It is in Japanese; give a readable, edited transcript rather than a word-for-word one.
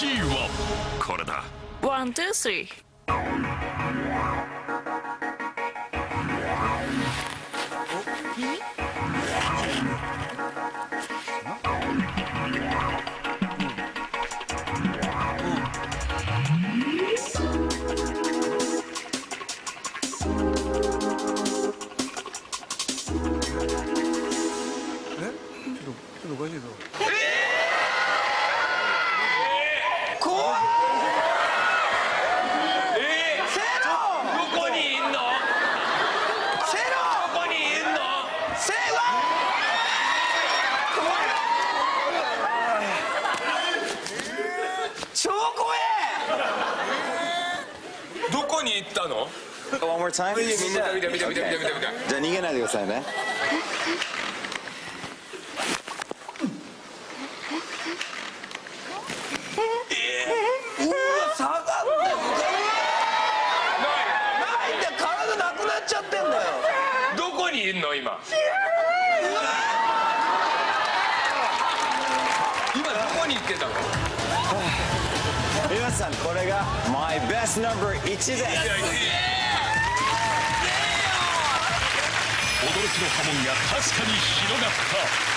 1位はこれだ。ワン、ツー、スリー。ちょっとおかしいぞ。怖っ。セロどこにいんの？セロどこにいんの？セロ怖い。超怖え。どこに行ったの？ One more time? 見た。じゃあ逃げないでくださいね。うわ下がってないんだよ。体なくなっちゃってんだよ。どこにいんの今？今どこに行ってたの？皆さんこれが My Best Number 1です。驚きの波紋が確かに広がった。